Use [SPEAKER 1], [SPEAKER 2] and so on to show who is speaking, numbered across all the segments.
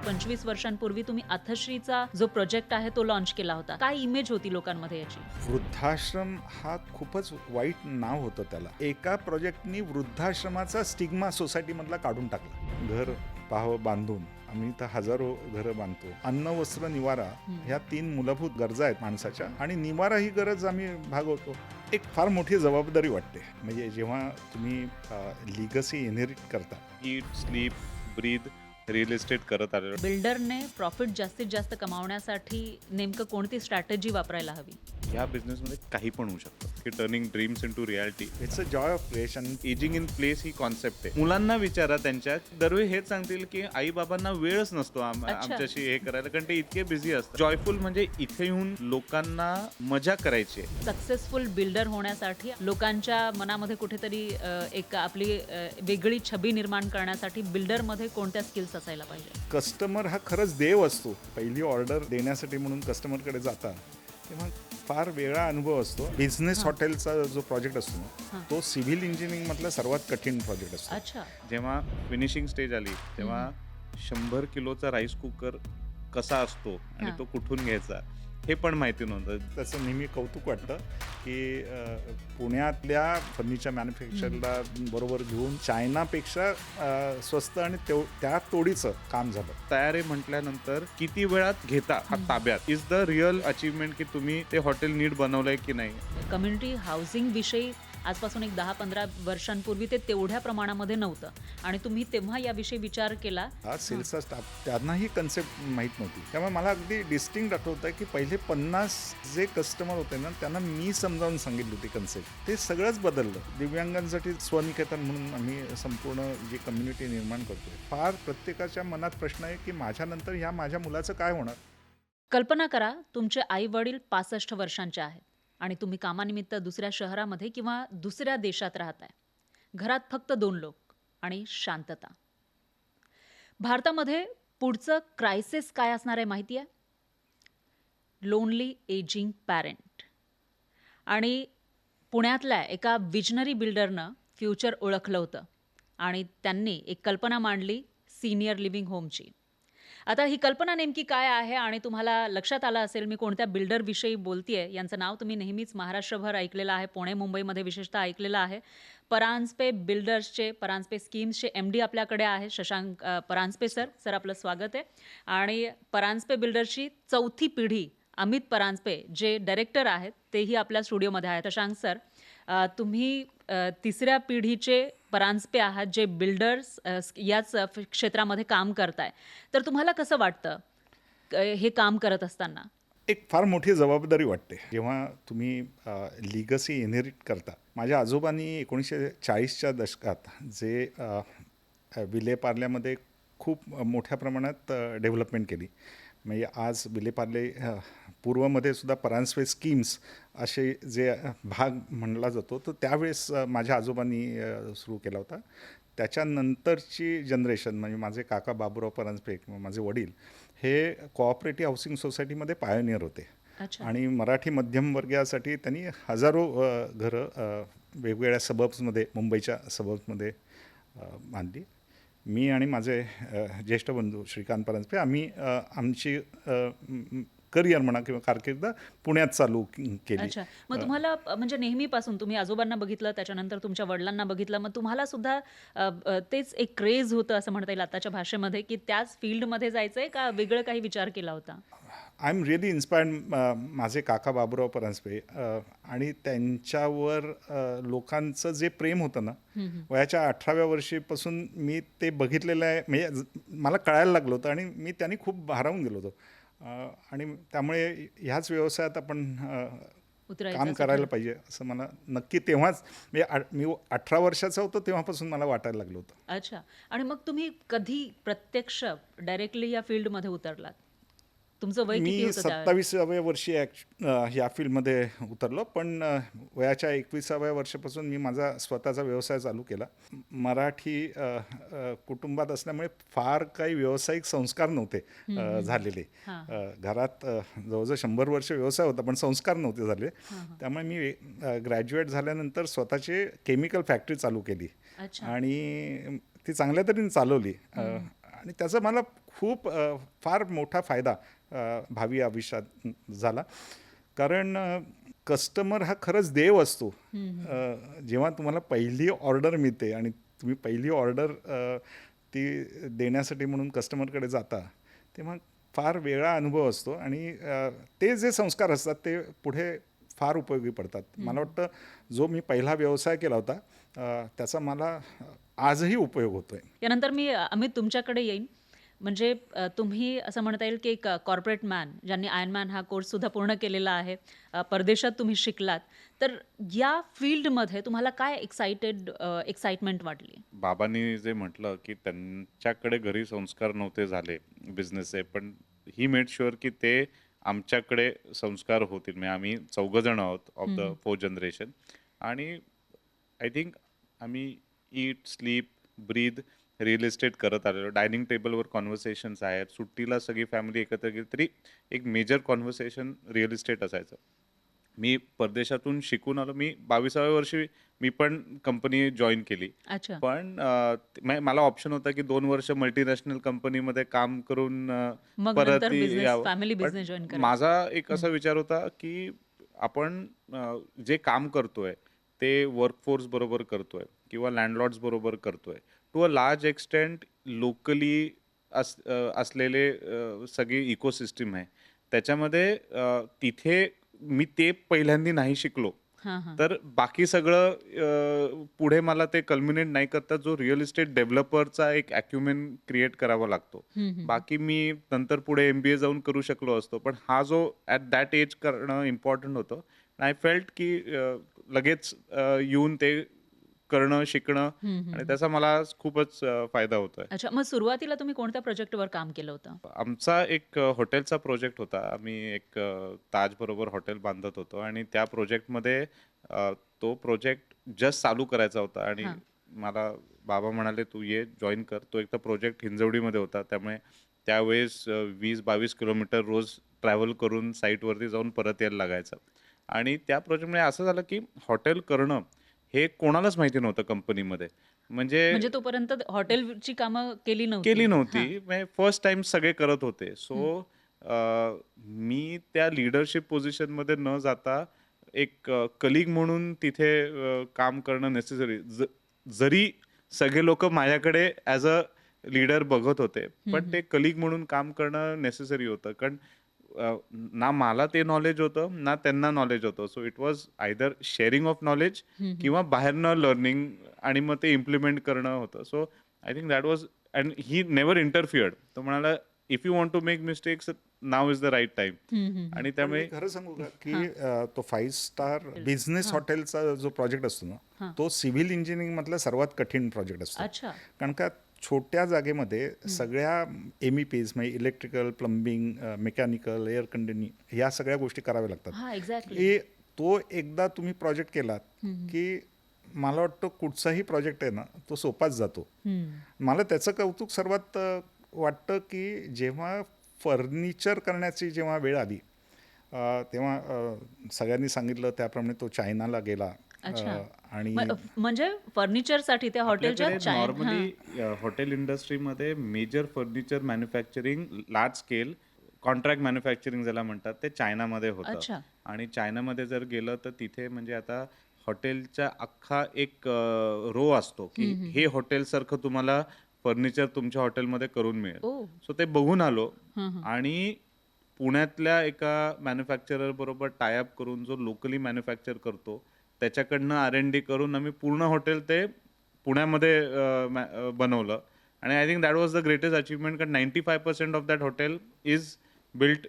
[SPEAKER 1] 25 वर्षांपूर्वी तुम्ही अथश्रीचा जो प्रोजेक्ट आहे तो लॉन्च केला होता. काय इमेज होती लोकांमध्ये याची?
[SPEAKER 2] वृद्धाश्रम हा खूपच वाईट नाव होतं त्याला. एका प्रोजेक्टनी वृद्धाश्रमाचा स्टिग्मा सोसायटीमधला काढून टाकला. घर पाहावं बांधून आम्ही तर हजारो घरं बांधतो. अन्न, वस्त्र, निवारा ह्या 3 मूलभूत गरजा आहेत माणसाच्या, आणि निवारा ही गरज आम्ही भागवतो. एक फार मोठी जबाबदारी वाटते. म्हणजे जेव्हा तुम्ही लिगसी इनहेरिट करता,
[SPEAKER 3] ईट, स्लीप, ब्रीद, रिअल इस्टेट करत आलेलो.
[SPEAKER 1] बिल्डरने प्रॉफिट जास्तीत जास्त कमावण्यासाठी नेमकं कोणती स्ट्रॅटेजी वापरायला हवी?
[SPEAKER 3] या बिझनेसमध्ये काही पण होऊ शकतं, की turning dreams into reality.
[SPEAKER 2] It's a joy of creation.
[SPEAKER 3] Ageing in place ही कॉन्सेप्ट आहे. मुलांना विचारा, त्यांच्या दरवेळी हेच सांगतील की आई बाबांना वेळच नसतो आमच्याशी हे करायला, कारण ते इतके बिझी असतात. जॉयफुल म्हणजे इथे येऊन लोकांना मजा करायची आहे.
[SPEAKER 1] सक्सेसफुल बिल्डर होण्यासाठी लोकांच्या मनामध्ये कुठेतरी एक आपली वेगळी छबी निर्माण करण्यासाठी बिल्डरमध्ये कोणत्या स्किल्स असायला पाहिजे?
[SPEAKER 2] कस्टमर हा खरंच देव असतो. पहिली ऑर्डर देण्यासाठी म्हणून कस्टमरकडे जाता तेव्हा फार वेगळा अनुभव असतो. बिझनेस हॉटेलचा जो प्रोजेक्ट असतो ना, तो सिव्हिल इंजिनिअरिंग मधला सर्वात कठीण प्रोजेक्ट असतो.
[SPEAKER 1] अच्छा.
[SPEAKER 3] जेव्हा फिनिशिंग स्टेज आली तेव्हा 100 किलोचा राईस कुकर कसा असतो आणि तो कुठून घ्यायचा हे पण माहिती नव्हतं.
[SPEAKER 2] त्याचं नेहमी कौतुक वाटतं की पुण्यातल्या फर्निचर मॅन्युफॅक्चरला बरोबर घेऊन चायनापेक्षा स्वस्त आणि त्या तोडीचं काम झालं.
[SPEAKER 3] तयारी म्हटल्यानंतर किती वेळात घेता हा ताब्यात इज द रिअल अचीवमेंट, की तुम्ही ते हॉटेल नीट बनवलंय की नाही.
[SPEAKER 1] कम्युनिटी हाऊसिंग विषयी आजपासून एक 10-15 वर्षांपूर्वी ते तेवढ्या प्रमाणामध्ये नव्हतं आणि तुम्ही तेव्हा याविषयी विचार केला.
[SPEAKER 2] हा सेल्सचा स्टाफ, त्यांना ही कन्सेप्ट माहीत नव्हती. त्यामुळे मला अगदी डिस्टिंक्ट आठवतं की पहिले 50 जे कस्टमर होते ना, त्यांना मी समजावून सांगितली होती कन्सेप्ट. ते सगळंच बदललं. दिव्यांगांसाठी स्वनिकेतन म्हणून आम्ही संपूर्ण जी कम्युनिटी निर्माण करतोय. फार प्रत्येकाच्या मनात प्रश्न आहे की माझ्यानंतर ह्या माझ्या मुलाचं काय होणार.
[SPEAKER 1] कल्पना करा, तुमचे आई वडील 65 वर्षांचे आहेत आणि तुम्ही कामानिमित्त दुसऱ्या शहरामध्ये किंवा दुसऱ्या देशात राहताय. घरात फक्त 2 लोक आणि शांतता. भारतामध्ये पुढचं क्रायसिस काय असणार आहे माहिती आहे? Lonely ageing parent. आणि पुण्यातल्या एका विजनरी बिल्डरनं फ्युचर ओळखलं होतं आणि त्यांनी एक कल्पना मांडली सिनियर लिव्हिंग होमची. आता ही कल्पना नेमकी काय आहे आणि तुम्हाला लक्षात आलं असेल मी कोणत्या बिल्डरविषयी बोलतेय. यांचं नाव तुम्ही नेहमीच महाराष्ट्रभर ऐकलेलं आहे, पुणे मुंबईमध्ये विशेषतः ऐकलेलं आहे. परांजपे बिल्डर्सचे, परांजपे स्कीम्सचे MD आपल्याकडे आहे शशांक परांजपे सर. सर आपलं स्वागत आहे. आणि परांजपे बिल्डर्सची 4थी पिढी अमित परांजपे जे डायरेक्टर आहेत तेही आपल्या स्टुडिओमध्ये आहेत. शशांक सर, तुम्ही 3ऱ्या पिढीचे परांजपे आहात जे बिल्डर्स याच क्षेत्रामध्ये काम करताय. तर तुम्हाला कसं वाटतं हे काम करत असताना?
[SPEAKER 2] एक फार मोठी जबाबदारी वाटते जेव्हा तुम्ही लिगसी इनहेरिट करता. माझ्या आजोबांनी 1940च्या दशकात जे विलेपार्ल्यामध्ये खूप मोठ्या प्रमाणात डेव्हलपमेंट केली. म्हणजे आज विलेपार्ले पूर्वमध्ये सुद्धा परांजपे स्कीम्स असे जे भाग म्हणला जातो, तर त्यावेळेस माझ्या आजोबांनी सुरू केला होता. त्याच्यानंतरची जनरेशन म्हणजे माझे काका बाबूराव परांजपे किंवा माझे वडील हे कोऑपरेटिव्ह हाऊसिंग सोसायटीमध्ये पायोनियर होते.
[SPEAKER 1] अच्छा.
[SPEAKER 2] आणि मराठी मध्यमवर्गीयासाठी त्यांनी हजारो घरं वेगवेगळ्या सबर्ब्समध्ये, मुंबईच्या सबर्ब्समध्ये बांधली. मी आणि माझे ज्येष्ठ बंधू श्रीकांत परांजपे आम्ही आमची करिअर म्हणा किंवा कारकीर्द पुण्यात चालू केली.
[SPEAKER 1] अच्छा. मग तुम्हाला म्हणजे नेहमीपासून तुम्ही आजोबांना बघितलं, त्याच्यानंतर तुमच्या वडिलांना बघितलं, मग तुम्हाला सुद्धा तेच एक क्रेज होतं असं म्हणता येईल आताच्या भाषेमध्ये, की त्याच फील्डमध्ये जायचंय का वेगळं काही विचार केला होता?
[SPEAKER 2] I am really inspired. माझे काका बाबूराव परांजपे आणि त्यांच्यावर लोकांचं जे प्रेम होतं ना, वयाच्या 18व्या वर्षीपासून मी ते बघितलेलं आहे. म्हणजे मला कळायला लागलं होतं आणि मी त्यांनी खूप भारावून गेलो होतो. आणि त्यामुळे ह्याच व्यवसायात आपण काम करायला पाहिजे असं मला नक्की तेव्हाच, म्हणजे मी 18 वर्षाचा होतो तेव्हापासून मला वाटायला लागलं होतं.
[SPEAKER 1] अच्छा. आणि मग तुम्ही कधी प्रत्यक्ष डायरेक्टली या फील्डमध्ये उतरलात? तुमचं वय किती
[SPEAKER 2] मी
[SPEAKER 1] होतं त्यावेळेला?
[SPEAKER 2] 27व्या वर्षी ह्या फील्डमध्ये उतरलो. पण वयाच्या 21व्या वर्षापासून मी माझा स्वतःचा व्यवसाय चालू केला. मराठी कुटुंबात असल्यामुळे फार काही व्यावसायिक संस्कार नव्हते झालेले. घरात जवळजवळ 100 वर्ष व्यवसाय होता पण संस्कार नव्हते झाले. त्यामुळे मी ग्रॅज्युएट झाल्यानंतर स्वतःची केमिकल फॅक्टरी चालू केली आणि ती चांगल्या तऱ्हेने चालवली. आणि त्याचा मला खूप फार मोठा फायदा भावी आयुष्यात झाला. कारण कस्टमर हा खरंच देव असतो. जेव्हा तुम्हाला पहिली ऑर्डर मिळते आणि तुम्ही पहिली ऑर्डर ती देण्यासाठी म्हणून कस्टमरकडे जाता, तेव्हा फार वेगळा अनुभव असतो आणि ते जे संस्कार असतात ते पुढे फार उपयोगी पडतात. मला वाटतं जो मी पहिला व्यवसाय केला होता त्याचा मला आजही उपयोग होतोय.
[SPEAKER 1] यानंतर मी अमित तुमच्याकडे येईन. म्हणजे तुम्ही असं म्हणता येईल की एक कॉर्पोरेट मॅन ज्यांनी आयर्नमॅन हा कोर्स सुद्धा पूर्ण केलेला आहे. परदेशात तुम्ही शिकलात. तर या फील्डमध्ये तुम्हाला काय एक्साइटमेंट वाटली?
[SPEAKER 3] बाबांनी जे म्हटलं की त्यांच्याकडे घरी संस्कार नव्हते झाले बिझनेसचे, पण ही मेड शुअर की ते आमच्याकडे संस्कार होतील. म्हणजे आम्ही 4 जण आहोत ऑफ द 4 जनरेशन. आणि आय थिंक आम्ही ईट, स्लीप, ब्रीद रिअल इस्टेट करत आलेलो. डायनिंग टेबलवर कॉन्व्हर्सेशन्स आहेत. सुट्टीला सगळी फॅमिली एकत्र गेली तरी एक मेजर कॉन्व्हर्सेशन रिअल इस्टेट असायचं. मी परदेशातून शिकून आलो. मी 22व्या वर्षी मी पण कंपनी जॉईन केली.
[SPEAKER 1] अच्छा.
[SPEAKER 3] पण मला ऑप्शन होता की 2 वर्ष मल्टीनॅशनल कंपनीमध्ये काम करून
[SPEAKER 1] मग
[SPEAKER 3] परत
[SPEAKER 1] नंतर बिझनेस,
[SPEAKER 3] यावं.
[SPEAKER 1] फॅमिली
[SPEAKER 3] पण
[SPEAKER 1] बिझनेस जॉईन करायचा.
[SPEAKER 3] माझा एक असा विचार होता की आपण जे काम करतोय ते वर्कफोर्स बरोबर करतोय किंवा लँडलॉर्ड्स बरोबर करतोय. To a large extent locally असलेले सगळी इकोसिस्टम आहे. त्याच्यामध्ये तिथे मी ते पहिल्यांदा नाही शिकलो.
[SPEAKER 1] हां, हां.
[SPEAKER 3] तर बाकी सगळं पुढे मला ते कल्मिनेट नाही करता जो रिअल इस्टेट डेव्हलपरचा एक ॲक्युमेन क्रिएट करावा लागतो. बाकी मी नंतर पुढे MBA जाऊन करू शकलो असतो. पण हा जो ॲट दॅट एज करणं इम्पॉर्टंट होतं. आय फेल्ट की लगेच येऊन ते करणं, शिकणं आणि त्याचा मला खूपच फायदा होतोय.
[SPEAKER 1] अच्छा. मग सुरुवातीला तुम्ही कोणत्या प्रोजेक्टवर काम केलं होतं?
[SPEAKER 3] आमचा एक हॉटेलचा प्रोजेक्ट होता. आम्ही एक ताज बरोबर हॉटेल बांधत होतो आणि त्या प्रोजेक्टमध्ये तो प्रोजेक्ट जस्ट चालू करायचा होता आणि
[SPEAKER 1] हां.
[SPEAKER 3] मला बाबा म्हणाले, "तू ये जॉइन कर." तो एकतर प्रोजेक्ट हिंजवडीमध्ये होता. त्यामुळे त्यावेळेस 20-22 किलोमीटर रोज ट्रॅव्हल करून साईटवरती जाऊन परत यायला लागायचं. आणि त्या प्रोजेक्टमुळे असं झालं, की हॉटेल करणं हे कोणालाच माहिती नव्हतं कंपनीमध्ये. म्हणजे
[SPEAKER 1] म्हणजे तोपर्यंत हॉटेलची कामं केली नव्हती.
[SPEAKER 3] केली
[SPEAKER 1] हां.
[SPEAKER 3] नव्हती. म्हणजे फर्स्ट टाईम सगळे करत होते. सो मी त्या लीडरशिप पोझिशनमध्ये न जाता एक कलीग म्हणून तिथे काम करणं नेसेसरी. जरी सगळे लोक माझ्याकडे ॲज अ लीडर बघत होते, पण ते कलीग म्हणून काम करणं नेसेसरी होतं. कारण ना मला ते नॉलेज होतं, ना त्यांना नॉलेज होतं. So it was either sharing of knowledge किंवा बाहेरनं लर्निंग आणि मग ते इम्प्लिमेंट करणं होतं. So I think that was and he never interfered. तो म्हणाला, "if you want to make mistakes, now is the right time." आणि
[SPEAKER 2] पण मी
[SPEAKER 3] त्यामुळे
[SPEAKER 2] खरं सांगू का की तो 5 स्टार बिझनेस हॉटेलचा जो प्रोजेक्ट असतो ना, तो सिव्हिल इंजिनिअरिंग मधला सर्वात कठीण प्रोजेक्ट असतो.
[SPEAKER 1] अच्छा.
[SPEAKER 2] कारण का छोट्या जागेमध्ये सगळ्या MEPs म्हणजे electrical, plumbing, mechanical, air conditioning ह्या सगळ्या गोष्टी कराव्या लागतात.
[SPEAKER 1] हां, एक्झॅक्टली.
[SPEAKER 2] की तो एकदा तुम्ही प्रोजेक्ट केलात की मला वाटतं कुठचाही प्रोजेक्ट आहे ना तो सोपाच जातो. मला त्याचं कौतुक सर्वात वाटतं की जेव्हा फर्निचर करण्याची जेव्हा वेळ आली तेव्हा सगळ्यांनी सांगितलं त्याप्रमाणे तो चायनाला गेला.
[SPEAKER 1] अच्छा.
[SPEAKER 2] आणि
[SPEAKER 1] म्हणजे फर्निचरसाठी त्या हॉटेलच्या
[SPEAKER 3] आपल्याकडे नॉर्मली हॉटेल इंडस्ट्रीमध्ये major furniture manufacturing large scale contract manufacturing ज्याला म्हणतात ते चायनामध्ये होतं.
[SPEAKER 1] अच्छा.
[SPEAKER 3] आणि चायनामध्ये जर गेलं तर तिथे म्हणजे आता हॉटेलचा अख्खा एक रो असतो की हे हॉटेलसारखं तुम्हाला फर्निचर तुमच्या हॉटेलमध्ये करून मिळेल.
[SPEAKER 1] ओ.
[SPEAKER 3] सो ते बघून आलो आणि पुण्यातल्या एका मॅन्युफॅक्चरर बरोबर टायअप करून जो लोकली मॅन्युफॅक्चर करतो त्याच्याकडनं R&D करून आम्ही पूर्ण हॉटेल ते पुण्यामध्ये बनवलं. आणि I think that was the greatest achievement. कारण 95% of that hotel is built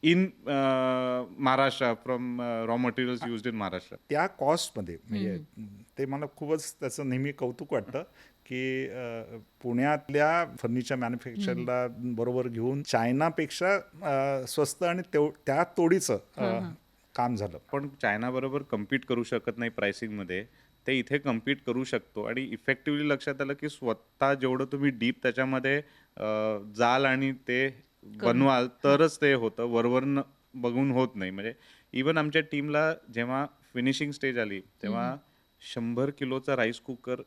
[SPEAKER 3] in Maharashtra from raw materials used in Maharashtra.
[SPEAKER 2] त्या कॉस्टमध्ये म्हणजे ते मला खूपच त्याचं नेहमी कौतुक वाटतं की पुण्यातल्या फर्निचर मॅन्युफॅक्चरला बरोबर घेऊन चायनापेक्षा स्वस्त आणि त्या तोडीचं काम झालं.
[SPEAKER 3] पण चायनाबरोबर कम्पीट करू शकत नाही प्राइसिंगमध्ये. ते इथे कम्पीट करू शकतो आणि इफेक्टिव्हली लक्षात आलं की स्वतः जेवढं तुम्ही डीप त्याच्यामध्ये जाल आणि ते बनवाल तरच ते होतं. वरवरनं बघून होत नाही. म्हणजे इवन आमच्या टीमला जेव्हा फिनिशिंग स्टेज आली तेव्हा 100 किलोचा राईस कुकर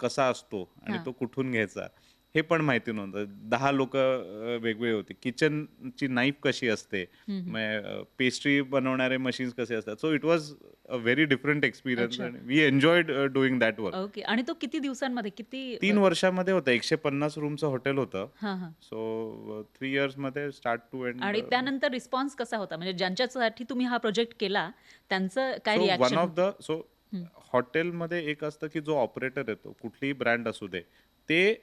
[SPEAKER 3] कसा असतो आणि तो कुठून घ्यायचा हे पण माहिती नव्हतं. 10 लोक वेगवेगळे होते. किचनची नाईफ कशी असते, पेस्ट्री बनवणारे मशीन्स कसे असतात. So it was a very different experience
[SPEAKER 1] अच्छा.
[SPEAKER 3] And we enjoyed doing that work.
[SPEAKER 1] Okay. आणि तो किती दिवसांमध्ये किती
[SPEAKER 3] 3 वर्षामध्ये होतं. 150 रूमचं हॉटेल होतं.
[SPEAKER 1] हां, हां.
[SPEAKER 3] सो 3 इयर्समध्ये स्टार्ट टू एंड.
[SPEAKER 1] आणि त्यानंतर रिस्पॉन्स कसा होता? म्हणजे ज्यांच्यासाठी तुम्ही हा प्रोजेक्ट केला, त्यांचं काय
[SPEAKER 3] so one
[SPEAKER 1] reaction?
[SPEAKER 3] Of the हॉटेलमध्ये एक असतं की जो ऑपरेटर येतो कुठलीही ब्रँड असू दे, ते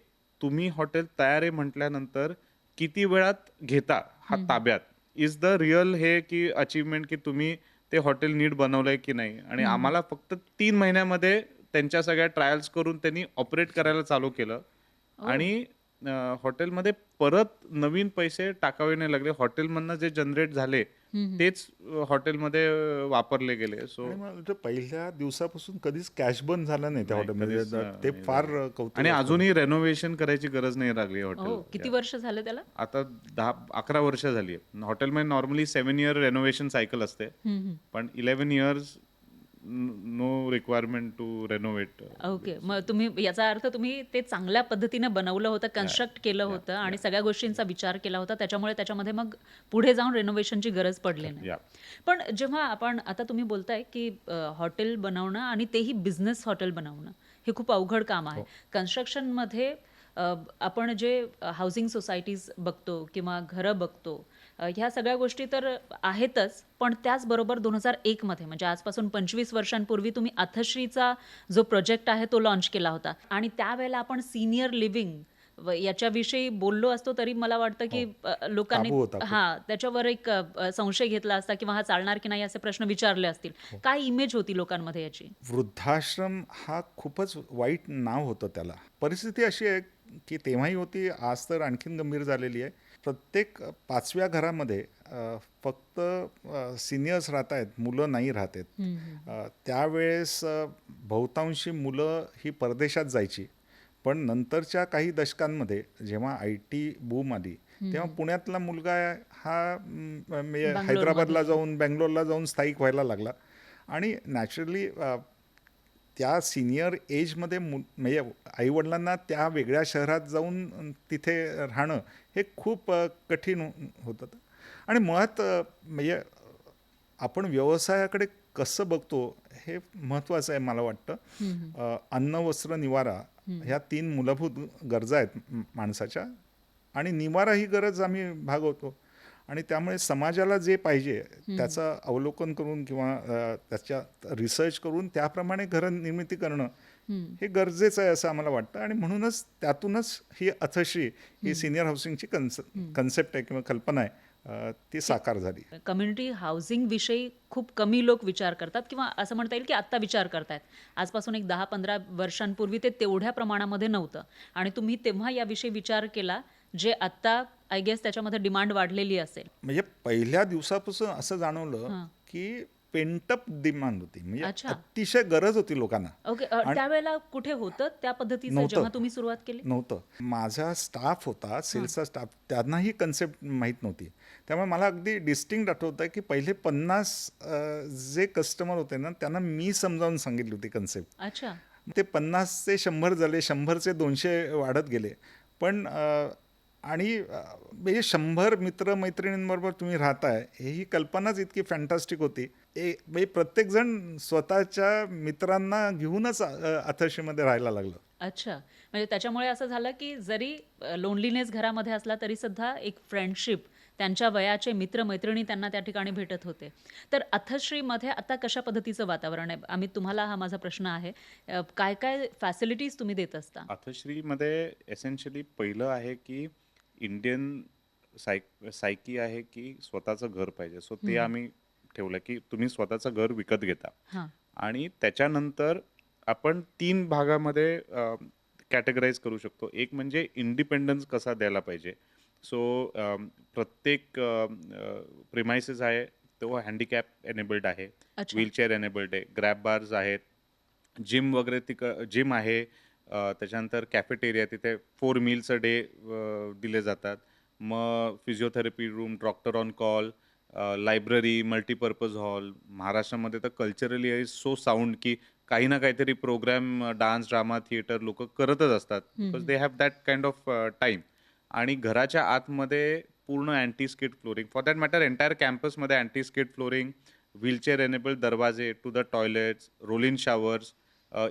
[SPEAKER 3] तुम्ही हॉटेल तयार आहे म्हटल्यानंतर किती वेळात घेता हा ताब्यात इज द रिअल हे की अचीवमेंट की तुम्ही ते हॉटेल नीट बनवलंय की नाही. आणि आम्हाला फक्त 3 महिन्यामध्ये त्यांच्या सगळ्या ट्रायल्स करून त्यांनी ऑपरेट करायला चालू केलं. आणि हॉटेलमध्ये परत नवीन पैसे टाकावे नाही लागले. हॉटेलमधनं जे जनरेट झाले तेच हॉटेलमध्ये वापरले गेले. सो
[SPEAKER 2] आणि मला वाटतं पहिल्या दिवसापासून कधीच कॅश बर्न झाला नाही त्या हॉटेलमध्ये.
[SPEAKER 3] कधीच,
[SPEAKER 2] ते
[SPEAKER 3] नाही
[SPEAKER 2] फार
[SPEAKER 3] झालं.
[SPEAKER 2] कौतुक
[SPEAKER 3] आणि अजूनही रेनोव्हेशन करायची गरज नाही लागली
[SPEAKER 1] हो.
[SPEAKER 3] हॉटेल.
[SPEAKER 1] किती वर्ष झाले त्याला?
[SPEAKER 3] आता 10-11 वर्ष झाली आहे. हॉटेलमध्ये नॉर्मली 7 इयर रेनोव्हेशन सायकल असते, पण 11 years no requirement to renovate.
[SPEAKER 1] Okay. मग तुम्ही याचा अर्थ तुम्ही ते चांगल्या पद्धतीने बनवलं होतं, कन्स्ट्रक्ट केलं होतं आणि सगळ्या गोष्टींचा विचार केला होता. त्याच्यामुळे त्याच्यामध्ये मग पुढे जाऊन रेनोव्हेशनची गरज पडली नाही.
[SPEAKER 3] या
[SPEAKER 1] पण जेव्हा आपण आता तुम्ही बोलताय की हॉटेल बनवणं आणि तेही बिझनेस हॉटेल बनवणं हे खूप अवघड काम आहे. कन्स्ट्रक्शनमध्ये आपण जे हाऊसिंग सोसायटीज बघतो किंवा घरं बघतो, ह्या सगळ्या गोष्टी तर आहेतच, पण त्याचबरोबर 2001 मध्ये म्हणजे आजपासून 25 वर्षांपूर्वी तुम्ही अथश्रीचा जो प्रोजेक्ट आहे तो लॉन्च केला होता. आणि त्यावेळेला आपण सिनियर लिव्हिंग याच्याविषयी बोललो असतो तरी मला वाटतं की लोकांनी
[SPEAKER 2] ताबू होता खूप.
[SPEAKER 1] त्याच्यावर एक संशय घेतला असता किंवा हा चालणार की नाही असे प्रश्न विचारले असतील. काय इमेज होती लोकांमध्ये याची?
[SPEAKER 2] वृद्धाश्रम हा खूपच वाईट नाव होतं त्याला. परिस्थिती अशी आहे की तेव्हाही होती, आज तर आणखीन गंभीर झालेली आहे. प्रत्येक 5व्या घरामध्ये फक्त सिनियर्स राहत आहेत, मुलं नाही राहत आहेत. त्यावेळेस बहुतांशी मुलं ही परदेशात जायची. पण नंतरच्या काही दशकांमध्ये जेव्हा IT बूम आली, तेव्हा पुण्यातला मुलगा हा म्हणजे हैदराबादला जाऊन, बँगलोरला जाऊन स्थायिक व्हायला लागला. आणि नॅचरली त्या सिनियर एजमध्ये म्हणजे आईवडिलांना त्या वेगळ्या शहरात जाऊन तिथे राहणं हे खूप कठीण होतं. आणि मुळात म्हणजे आपण व्यवसायाकडे कसं बघतो हे महत्त्वाचं आहे मला वाटतं. अन्न, वस्त्र, निवारा ह्या 3 मूलभूत गरजा आहेत माणसाच्या. आणि निवारा ही गरज आम्ही भागवतो. आणि त्यामुळे समाजाला जे पाहिजे त्याचं अवलोकन करून किंवा त्याच्यात रिसर्च करून त्याप्रमाणे घरनिर्मिती करणं हे गरजेचं आहे असं आम्हाला वाटतं. आणि म्हणूनच त्यातूनच ही अथश्री ही सिनियर हाऊसिंगची कन्सेप्ट आहे किंवा कल्पना आहे, ती साकार झाली.
[SPEAKER 1] कम्युनिटी हाऊसिंग विषयी खूप कमी लोक विचार करतात किंवा असं म्हणता येईल की आत्ता विचार करतायत. आजपासून एक 10-15 वर्षांपूर्वी ते तेवढ्या प्रमाणामध्ये नव्हतं आणि तुम्ही तेव्हा याविषयी विचार केला, जे आत्ता आय गेस त्याच्यामध्ये डिमांड वाढलेली असेल.
[SPEAKER 2] म्हणजे पहिल्या दिवसापासून असं जाणवलं की पेंटअप डिमांड होती, म्हणजे
[SPEAKER 1] अच्छा.
[SPEAKER 2] अतिशय गरज होती लोकांना.
[SPEAKER 1] ओके. त्यावेळेला कुठे होतं त्या पद्धतीचं
[SPEAKER 2] नव्हतं.
[SPEAKER 1] जेव्हा तुम्ही सुरुवात केली?
[SPEAKER 2] नव्हतं. माझा स्टाफ होता, सेल्सचा स्टाफ, त्यांना ही कन्सेप्ट माहीत नव्हती. त्यामुळे मला अगदी डिस्टिंक्ट आठवतं की पहिले 50 जे कस्टमर होते ना, त्यांना मी समजावून सांगितली होती कन्सेप्ट.
[SPEAKER 1] अच्छा.
[SPEAKER 2] ते 50 ते 100 झाले, 100 चे 200 वाढत गेले. पण आणि म्हणजे 100 मित्रमैत्रिणींबरोबर तुम्ही राहताय ही कल्पनाच इतकी फॅन्टास्टिक होती. म्हणजे प्रत्येकजण स्वतःच्या मित्रांना घेऊनच अथर्शीमध्ये राहायला लागलं.
[SPEAKER 1] अच्छा. म्हणजे त्याच्यामुळे असं झालं की जरी लोनलीनेस घरामध्ये असला तरी सुद्धा एक फ्रेंडशिप, त्यांच्या वयाचे मित्र-मैत्रिणी त्यांना त्या ठिकाणी भेटत होते. तर अथश्रीमध्ये आता कशा पद्धतीचं वातावरण आहे? अमित, तुम्हाला हा माझा प्रश्न आहे. काय काय फॅसिलिटीज तुम्ही देत असता?
[SPEAKER 3] अथश्रीमध्ये एसेन्शियली पहिलं आहे की इंडियन सायकी आहे की स्वतःचं घर पाहिजे. सो ते आम्ही ठेवलं की तुम्ही स्वतःचं घर विकत घेता.
[SPEAKER 1] हां.
[SPEAKER 3] आणि त्याच्यानंतर आपण 3 भागामध्ये कॅटेगराईज करू शकतो. एक म्हणजे इंडिपेंडन्स कसा द्यायला पाहिजे. सो प्रत्येक प्रिमायसेस आहे तो हँडिकॅप एनेबल्ड आहे,
[SPEAKER 1] अच्छा.
[SPEAKER 3] व्हीलचेअर एनेबल्ड आहे, ग्रॅब बार्स आहेत, जिम वगैरे जिम आहे. त्याच्यानंतर कॅफेटेरिया, तिथे 4 मील्स अ डे दिले जातात. मग physiotherapy room, doctor on call, library, multipurpose hall. महाराष्ट्रामध्ये तर कल्चरली इज सो साऊंड की काही ना काहीतरी प्रोग्राम, डान्स, ड्रामा, थिएटर लोक करतच असतात. Because they have that kind of time. आणि घराच्या आतमध्ये पूर्ण anti skid flooring, for that matter entire कॅम्पसमध्ये anti skid flooring, wheelchair enable दरवाजे to the toilets, roll in showers,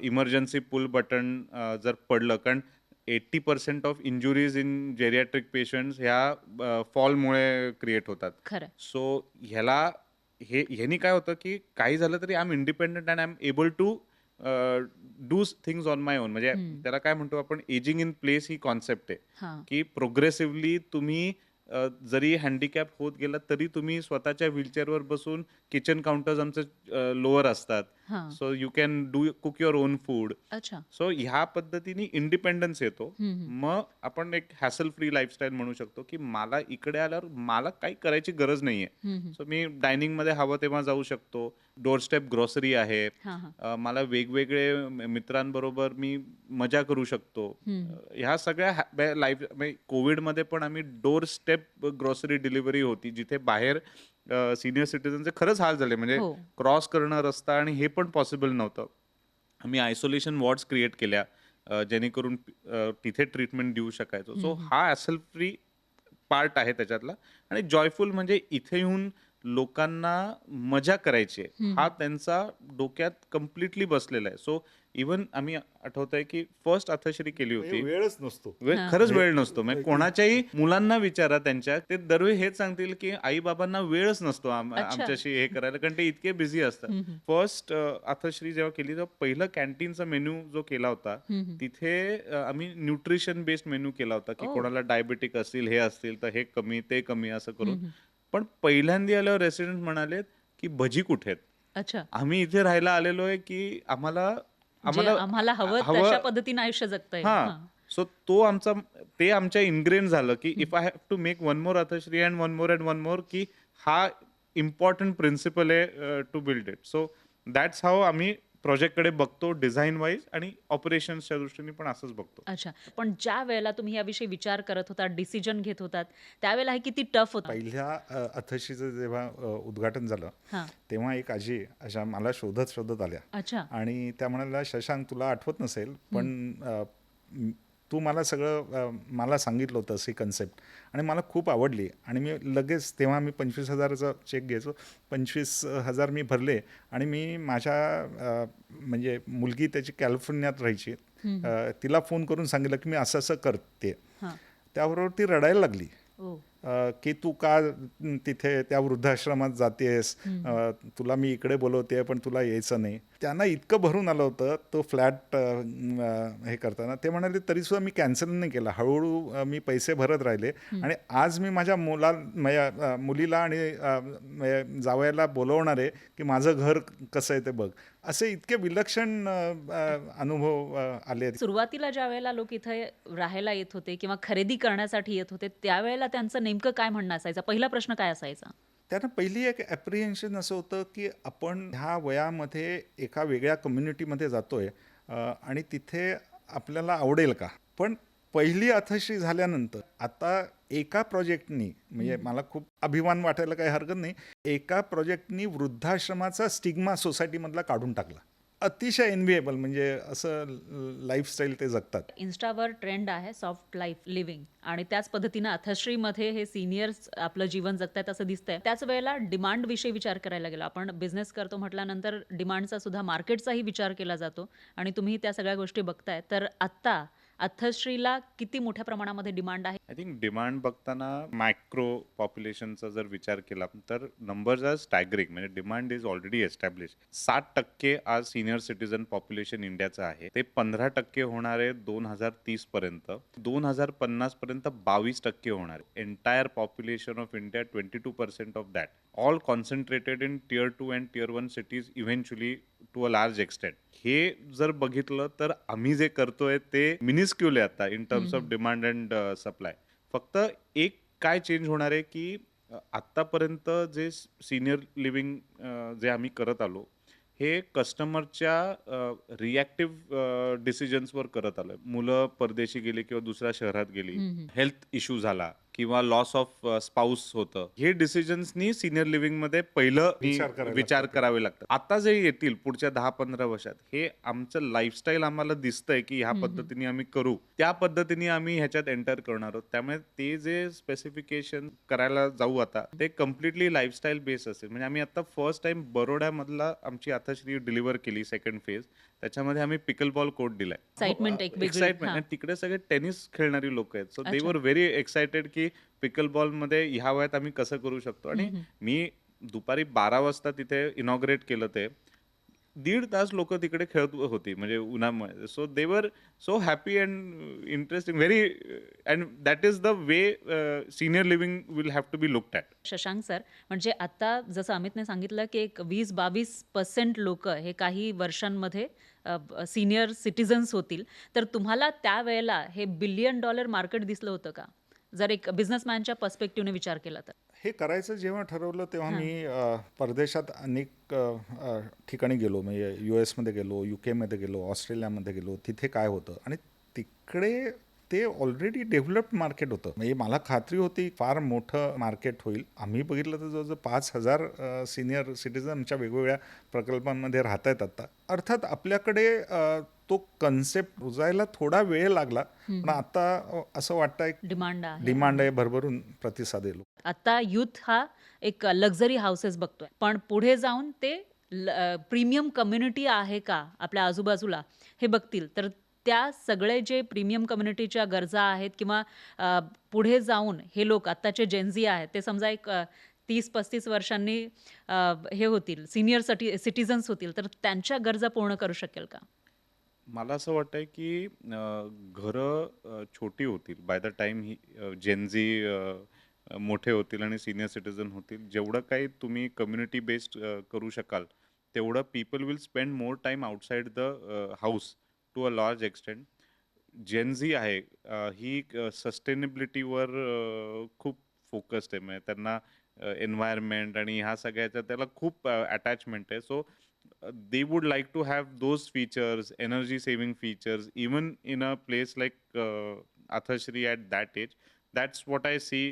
[SPEAKER 3] emergency pull button जर पडलं, कारण 80% of injuries in geriatric patients ह्या फॉलमुळे क्रिएट होतात.
[SPEAKER 1] खरं.
[SPEAKER 3] सो ह्याला ह्यानी काय होतं की काही झालं तरी I am independent and I am able to do things on my own. म्हणजे त्याला काय म्हणतो आपण, एजिंग इन प्लेस ही कॉन्सेप्ट आहे
[SPEAKER 1] हां.
[SPEAKER 3] की प्रोग्रेसिव्हली तुम्ही जरी हँडिकॅप होत गेला तरी तुम्ही स्वतःच्या व्हीलचेअरवर बसून, किचन काउंटर्स आमचे लोअर असतात,
[SPEAKER 1] हां.
[SPEAKER 3] So you can do cook your on food.
[SPEAKER 1] अच्छा.
[SPEAKER 3] सो ह्या पद्धतीने इंडिपेंडन्स येतो. मग आपण एक हॅसल फ्री लाईफस्टाईल म्हणू शकतो की मला इकडे आल्यावर मला काही करायची गरज नाहीये. सो मी डायनिंग मध्ये हवं तेव्हा जाऊ शकतो. डोर स्टेप ग्रॉसरी आहे.
[SPEAKER 1] हां, हां.
[SPEAKER 3] मला वेगवेगळे मित्रांबरोबर मी मजा करू शकतो. ह्या सगळ्या लाईफ कोविडमध्ये पण आम्ही डोर स्टेप ग्रॉसरी डिलिव्हरी होती, जिथे बाहेर सिनियर सिटीजनचे खरंच हाल झाले. म्हणजे
[SPEAKER 1] हो.
[SPEAKER 3] क्रॉस करणं रस्ता, आणि हे पण पॉसिबल नव्हतं. आम्ही आयसोलेशन वॉर्ड्स क्रिएट केल्या, जेणेकरून तिथे ट्रीटमेंट देऊ शकायचो. सो हा हॅसल फ्री पार्ट आहे त्याच्यातला. आणि जॉयफुल म्हणजे इथे येऊन लोकांना मजा करायची आहे, हा त्यांचा डोक्यात कम्प्लिटली बसलेला आहे. सो इवन आम्ही आठवतंय की फर्स्ट अथश्री केली होती.
[SPEAKER 2] वेळच नसतो.
[SPEAKER 3] खरंच वेळ नसतो. म्हणजे कोणाच्याही मुलांना विचारा त्यांच्या, ते दरवेळी हेच सांगतील की आई बाबांना वेळच नसतो आमच्याशी हे करायला, कारण ते इतके बिझी असतात. फर्स्ट अथश्री जेव्हा केली तेव्हा पहिलं कॅन्टीनचा मेन्यू जो केला होता, तिथे आम्ही न्यूट्रिशन बेस्ड मेन्यू केला होता की कोणाला डायबेटिक असतील, हे असतील तर हे कमी ते कमी असं करून. पण पहिल्यांदा आल्यावर रेसिडेंट म्हणाले की भजी कुठे आहेत?
[SPEAKER 1] अच्छा.
[SPEAKER 3] आम्ही इथे राहायला आलेलो आहे की आम्हाला
[SPEAKER 1] जे आम्हाला हवं तशा पद्धतीने आयुष्य जगता येईल.
[SPEAKER 3] हां.
[SPEAKER 1] हां.
[SPEAKER 3] सो ते आमच्या इनग्रेन झालं की if I have to make one more Athashri and one more, की हा इम्पॉर्टंट प्रिन्सिपल आहे to build it. So that's how आम्ही प्रोजेक्टकडे बघतो, डिझाईन वाईज आणि ऑपरेशन्सच्या दृष्टीने पण असंच बघतो.
[SPEAKER 1] अच्छा. पण ज्या वेळेला तुम्ही याविषयी विचार करत होता, डिसिजन घेत होतात, त्यावेळेला हे किती टफ होतं?
[SPEAKER 2] पहिल्या अथर्शीचं जेव्हा उद्घाटन झालं,
[SPEAKER 1] हां.
[SPEAKER 2] तेव्हा एक आजी अशा मला शोधत शोधत आल्या
[SPEAKER 1] अच्छा.
[SPEAKER 2] आणि त्या म्हणाल्या, शशांक तुला आठवत नसेल पण तू मला सगळं मला सांगितलं होतं ही कन्सेप्ट आणि मला खूप आवडली. आणि मी लगेच तेव्हा मी 25,000चा चेक घ्यायचो. 25,000 मी भरले आणि मी माझ्या म्हणजे मुलगी त्याची कॅलिफोर्नियात राहायची, तिला फोन करून सांगितलं की मी असं असं करते.
[SPEAKER 1] हां.
[SPEAKER 2] त्याबरोबर ती रडायला लागली
[SPEAKER 1] ओ.
[SPEAKER 2] की तू का तिथे त्या वृद्धाश्रमात जातेस, तुला मी इकडे बोलवते पण तुला यायचं नाही. त्यांना इतकं भरून आलं होतं तो फ्लॅट हे करताना. ते म्हणाले तरीसुद्धा मी कॅन्सल नाही केला. हळूहळू मी पैसे भरत राहिले आणि आज मी माझ्या मुलीला आणि जावयाला बोलवणार आहे की माझं घर कसं आहे ते बघ. असे इतके विलक्षण अनुभव आले.
[SPEAKER 1] सुरुवातीला ज्या वेळेला लोक इथे राहायला येत होते किंवा खरेदी करण्यासाठी येत होते, त्यावेळेला त्यांचं नेमकं काय म्हणणं असायचं? पहिला प्रश्न काय असायचा?
[SPEAKER 2] त्यांना पहिली एक ॲप्रिहेन्शन असं होतं की आपण ह्या वयामध्ये एका वेगळ्या कम्युनिटीमध्ये जातोय आणि तिथे आपल्याला आवडेल का. पण पहिली अथश्री झाल्यानंतर आता एका प्रोजेक्टनी, म्हणजे मला खूप अभिमान वाटायला काही हरकत नाही, एका प्रोजेक्टनी वृद्धाश्रमाचा स्टिग्मा सोसायटीमधला काढून टाकला. अतिशय एन्व्हिएबल, म्हणजे असं लाईफस्टाईल ते जगतात.
[SPEAKER 1] इन्स्टावर ट्रेंड आहे सॉफ्ट लाईफ लिव्हिंग, आणि त्याच पद्धतीनं अथश्रीमध्ये हे सिनियर्स आपलं जीवन जगतायत असं दिसतंय. त्याच वेळेला डिमांड विषयी विचार करायला गेलो. आपण बिझनेस करतो म्हटल्यानंतर डिमांडचा सुद्धा, मार्केटचाही विचार केला जातो आणि तुम्ही त्या सगळ्या गोष्टी बघताय. तर आत्ता अथश्रीला किती मोठ्या प्रमाणामध्ये डिमांड आहे?
[SPEAKER 3] आय थिंक डिमांड बघताना मायक्रो पॉप्युलेशनचा जर विचार केला तर नंबर्स आर स्टॅगरिंग. म्हणजे डिमांड इज ऑलरेडी एस्टॅब्लिश. 60% आज सिनियर सिटीजन पॉप्युलेशन इंडियाचं आहे. ते 15% होणार आहे 2030 पर्यंत. 2050 पर्यंत 22% होणार आहे. Entire population of India, 22% of that, all concentrated in tier 2 and tier 1 cities eventually to a large extent. हे जर बघितलं तर आम्ही जे करतोय ते मिनिस्क्युल आहे आता in terms of demand and supply. फक्त एक काय चेंज होणार आहे की आत्तापर्यंत जे सिनियर लिव्हिंग जे आम्ही करत आलो, हे कस्टमरच्या रिॲक्टिव्ह डिसिजन्सवर करत आलोय. मुलं परदेशी गेली किंवा दुसऱ्या शहरात गेली, हेल्थ इश्यू झाला किंवा लॉस ऑफ स्पाऊस होतं, हे डिसिजन्सनी सिनियर लिव्हिंगमध्ये पहिलं विचार करावे लागतात. आता जे येतील पुढच्या 10-15 वर्षात, हे आमचं लाईफस्टाईल आम्हाला दिसतंय की ह्या पद्धतीने आम्ही करू, त्या पद्धतीने आम्ही ह्याच्यात एंटर करणार आहोत. त्यामुळे ते जे स्पेसिफिकेशन करायला जाऊ आता, ते कम्प्लिटली लाईफस्टाईल बेस असेल. म्हणजे आम्ही आता फर्स्ट टाइम बरोड्यामधला आमची आताश्री डिलिव्हर केली सेकंड फेज. त्याच्यामध्ये आम्ही पिकल बॉल कोर्ट दिलाय.
[SPEAKER 1] एक्साइटमेंट एक वेगळी.
[SPEAKER 3] एक्साइटमेंट.
[SPEAKER 1] हां.
[SPEAKER 3] आणि तिकडे सगळे टेनिस खेळणारी लोक आहेत. सो दे
[SPEAKER 1] अच्छा.
[SPEAKER 3] वर व्हेरी एक्साइटेड की पिकल बॉल मध्ये ह्या वयात आम्ही कसं करू शकतो. आणि मी दुपारी 12 वाजता तिथे इनॉग्रेट केलं ते. 1.5 तास लोक तिकडे खेळत होती म्हणजे उन्हामुळे. So they were so happy and interesting very. And that is the way senior living will have to be looked at.
[SPEAKER 1] Shashank sir, म्हणजे आता जसं अमितने सांगितलं की एक 20-22% लोक हे काही वर्षांमध्ये सिनियर सिटिझन्स होतील, तर तुम्हाला त्यावेळेला हे $1 बिलियन मार्केट दिसलं होतं का? जर एक बिझनेसमॅनच्या पर्स्पेक्टिव्हने विचार केला तर.
[SPEAKER 2] हे करायचं जेव्हा ठरवलं तेव्हा मी परदेशात अनेक ठिकाणी गेलो, म्हणजे US मध्ये गेलो, UK मध्ये गेलो, ऑस्ट्रेलियामध्ये गेलो. तिथे काय होतं आणि तिकडे ते ऑलरेडी डेव्हलप्ड मार्केट होतं. म्हणजे मला खात्री होती फार मोठं मार्केट होईल. आम्ही बघितलं तर जवळजवळ 5,000 सिनियर सिटीजन आमच्या वेगवेगळ्या प्रकल्पांमध्ये राहत आहेत आत्ता. अर्थात आपल्याकडे तो कन्सेप्ट रुजायला थोडा वेळ लागला, पण आता असं वाटतंय
[SPEAKER 1] डिमांड आहे.
[SPEAKER 2] डिमांड आहे, भरभरून प्रतिसाद येईल.
[SPEAKER 1] आता यूथ हा एक लक्झरी हाऊसेस बघतोय, पण पुढे जाऊन ते प्रीमियम कम्युनिटी आहे का आपल्या आजूबाजूला हे बघतील. तर त्या सगळे जे प्रीमियम कम्युनिटीच्या गरजा आहेत किंवा पुढे जाऊन हे लोक आत्ताचे जेनझी आहेत ते समजा एक 30-35 वर्षांनी हे होतील, सिनियर सिटिझन्स होतील, तर त्यांच्या गरजा पूर्ण करू शकेल का?
[SPEAKER 3] मला असं वाटतंय की घरं छोटी होतील by the time he Gen Z मोठे होतील आणि सिनियर सिटीजन होतील. जेवढं काही तुम्ही कम्युनिटी बेस्ड करू शकाल, तेवढं people will spend more time outside the house to a large extent. Gen Z आहे ही सस्टेनेबिलिटीवर खूप फोकस्ड आहे. म्हणजे त्यांना एन्व्हायरमेंट आणि ह्या सगळ्याच्या त्याला खूप अटॅचमेंट आहे. So they would like to have those features, energy saving features, even in a place like Athashri at that age. That's what I see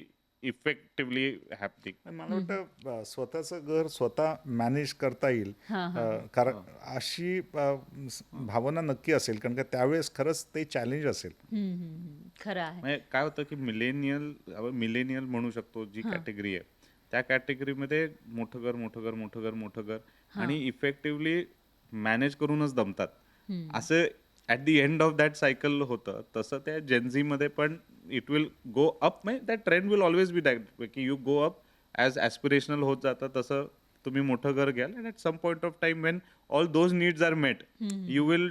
[SPEAKER 3] effectively happening.
[SPEAKER 2] आणि मला वाटतं स्वतःचं घर स्वतः मॅनेज करता येईल, कारण अशी भावना नक्की असेल, कारण का त्यावेळेस खरंच ते चॅलेंज असेल.
[SPEAKER 1] खरं आहे.
[SPEAKER 3] म्हणजे काय होतं की मिलेनियल म्हणू शकतो जी कॅटेगरी आहे, त्या कॅटेगरीमध्ये मोठं घर आणि इफेक्टिव्हली मॅनेज करूनच दमतात. असं at the end of that cycle होतं. तसं त्या जेनझीमध्ये पण इट विल गो अप. म्हणजे that trend will always be that की you go up as aspirational होत जातं. तसं तुम्ही मोठं घर घ्याल and at some point of time when all those needs are met, you will